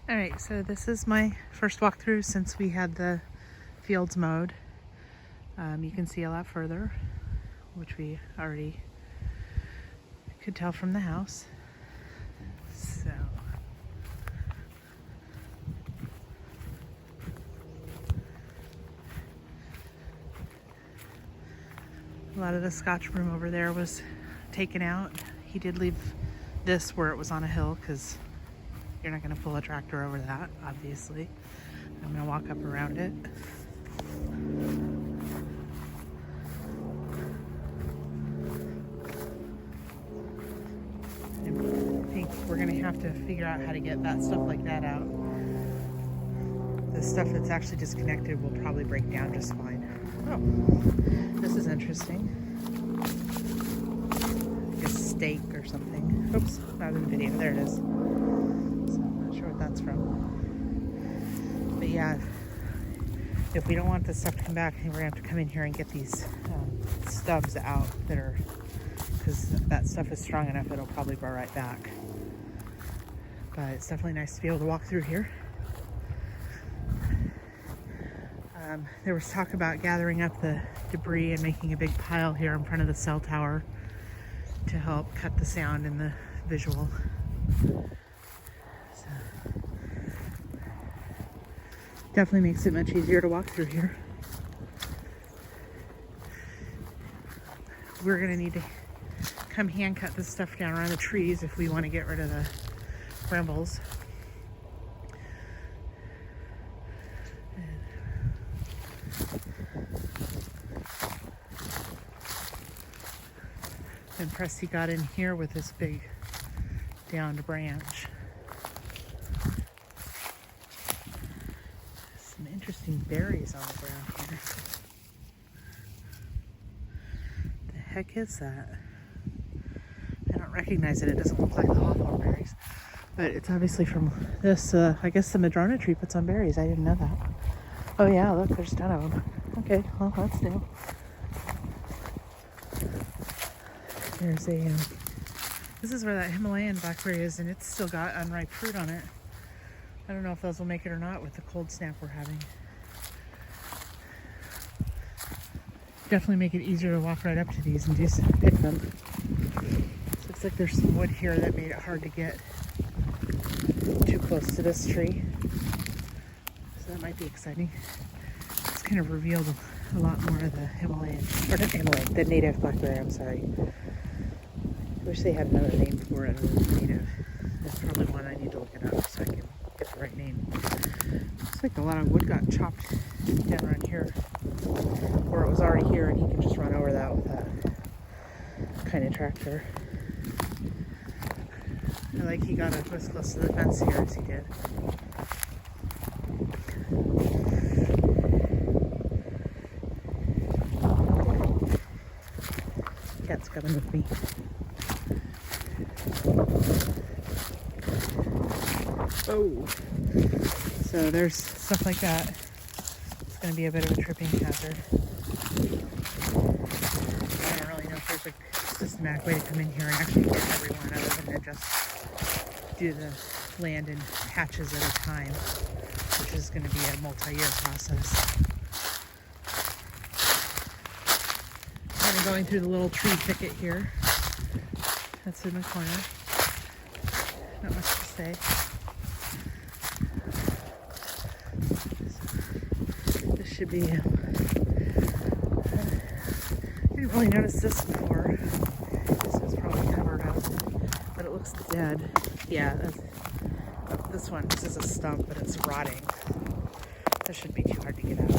All right, so this is my first walkthrough since we had the fields mowed. You can see a lot further, which we already could tell from the house. So a lot of the scotch broom over there was taken out. He did leave this where it was on a hill because you're not going to pull a tractor over that, obviously. I'm going to walk up around it. I think we're going to have to figure out how to get that stuff like that out. The stuff that's actually disconnected will probably break down just fine. Oh, this is interesting. Like a stake or something. Oops, not in the video. There it is. So I'm not sure what that's from. But yeah, if we don't want this stuff to come back, I think we're going to have to come in here and get these stubs out that are, because that stuff is strong enough it'll probably grow right back. But it's definitely nice to be able to walk through here. There was talk about gathering up the debris and making a big pile here in front of the cell tower to help cut the sound and the visual. So, definitely makes it much easier to walk through here. We're going to need to come hand cut this stuff down around the trees if we want to get rid of the brambles. And Presty got in here with this big downed branch. Some interesting berries on the ground here. The heck is that? I don't recognize it. It doesn't look like the hawthorn berries. But it's obviously from this, I guess the madrona tree puts on berries. I didn't know that. Oh yeah, look, there's a ton of them. Okay, well, that's new. There's a, this is where that Himalayan blackberry is, and it's still got unripe fruit on it. I don't know if those will make it or not with the cold snap we're having. Definitely make it easier to walk right up to these and just pick them. So looks like there's some wood here that made it hard to get too close to this tree. So that might be exciting. It's kind of revealed a lot more of the Himalayan, or not Himalayan, the native blackberry, I'm sorry. I wish they had another name for it other than native. There's probably one I need to look it up so I can get the right name. Looks like a lot of wood got chopped down around here, or it was already here and he can just run over that with that kind of tractor. I like he got up as close to the fence here as he did. Cat's coming with me. Oh, so there's stuff like that. It's going to be a bit of a tripping hazard. I don't really know if there's a systematic way to come in here and actually get everyone other than to just do the land in patches at a time, which is going to be a multi-year process. Kind of going through the little tree thicket here. That's in the corner. Not much to say. This should be. I didn't really notice this before. This is probably covered up, but it looks dead. Yeah, this one. This is a stump, but it's rotting. This should be too hard to get out.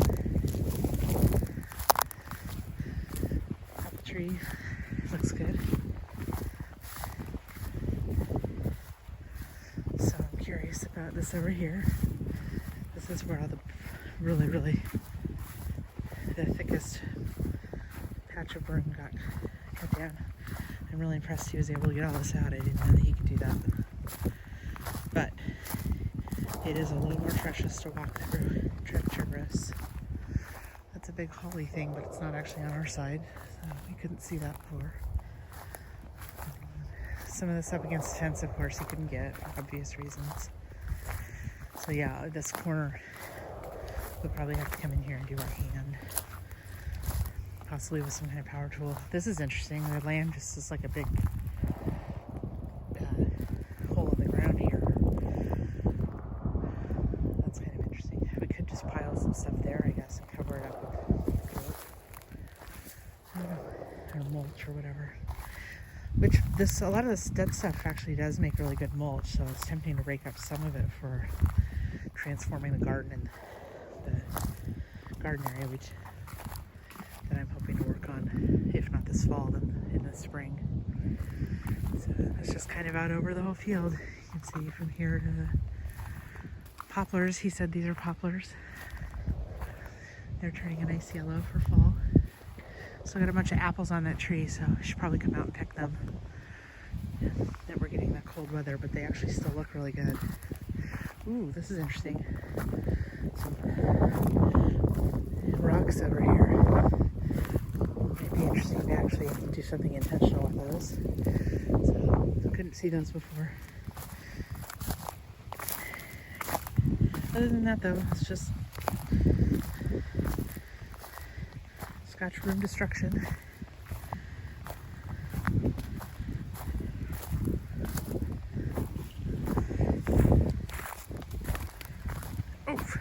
Apple tree looks good. So I'm curious about this over here. This is where all the really the thickest patch of broom got cut down. I'm really impressed he was able to get all this out. I didn't know that he could do that. But it is a little more treacherous to walk through. Treacherous. That's a big holly thing, but it's not actually on our side, so we couldn't see that before. Some of this up against the fence, of course, he couldn't get for obvious reasons. So yeah, this corner, we'll probably have to come in here and do by hand. Possibly with some kind of power tool. This is interesting. The land just is like a big hole in the ground here. That's kind of interesting. We could just pile some stuff there, I guess, and cover it up with dirt. I don't know, or mulch or whatever. Which a lot of this dead stuff actually does make really good mulch, so it's tempting to rake up some of it for transforming the garden and the garden area, which that I'm hoping to work on, if not this fall, then in the spring. So it's just kind of out over the whole field. You can see from here to the poplars. He said these are poplars. They're turning a nice yellow for fall. Still got a bunch of apples on that tree, so I should probably come out and pick them. That we're getting that cold weather, but they actually still look really good. Ooh, this is interesting. Some rocks over here. Might be interesting to actually do something intentional with those. So I couldn't see those before. Other than that, though, it's just Scotch broom destruction. Oof.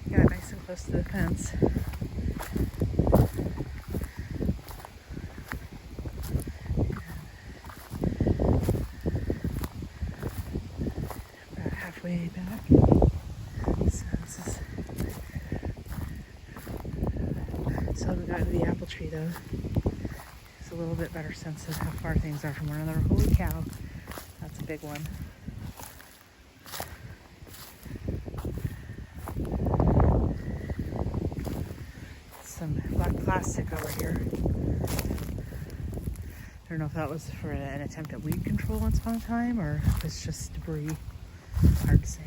Got it nice and close to the fence. Way back. So this is still haven't gotten to the apple tree though. It's a little bit better sense of how far things are from one another. Holy cow, that's a big one. Some black plastic over here. I don't know if that was for an attempt at weed control once upon a time, or if it's just debris. Hard to say.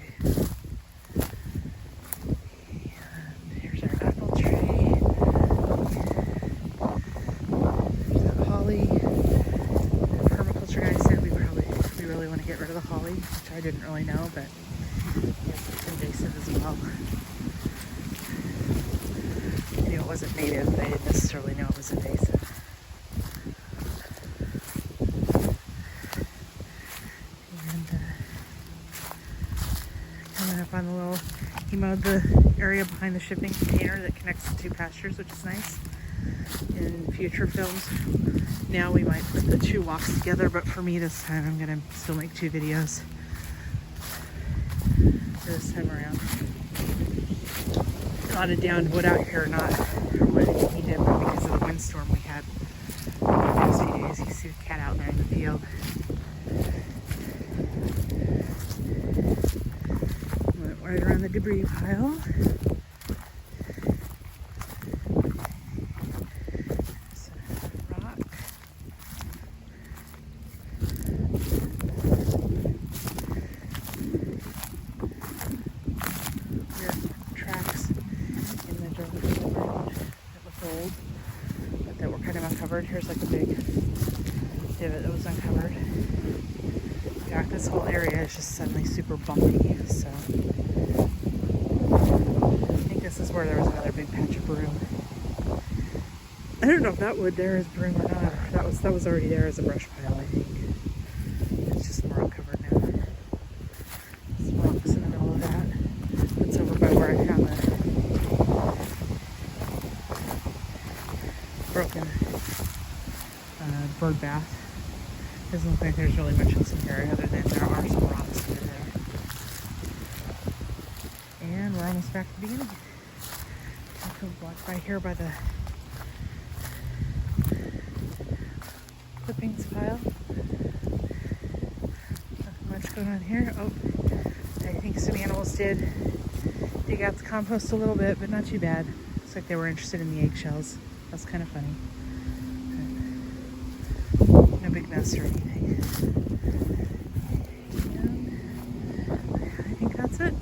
And here's our apple tree. There's that holly. The permaculture guy said we really want to get rid of the holly, which I didn't really know, but yes, it's invasive as well. I knew it wasn't native, but I didn't necessarily know it was invasive. On the little, he mowed the area behind the shipping container that connects the two pastures, which is nice. In future films, now we might put the two walks together, but for me this time I'm gonna still make two videos for this time around. Got a downed wood out here, not for what he did, but because of the windstorm we had the past few days. You can see the cat out there in the field. Right around the debris pile. There's a rock. There are tracks in the dirt that look old, but that were kind of uncovered. Here's like a big divot that was uncovered. In fact, this whole area is just suddenly super bumpy, so this is where there was another big patch of broom. I don't know if that wood there is broom or not. That was already there as a brush pile, I think. It's just more uncovered now. Some rocks in the middle of that. That's over by where I found the broken bird bath. Doesn't look like there's really much else in here other than there are some rocks under there. And we're almost back to the beginning. I'll come walk by here by the clippings pile. Nothing much going on here. Oh, I think some animals did dig out the compost a little bit, but not too bad. Looks like they were interested in the eggshells. That's kind of funny. But no big mess or anything. And I think that's it.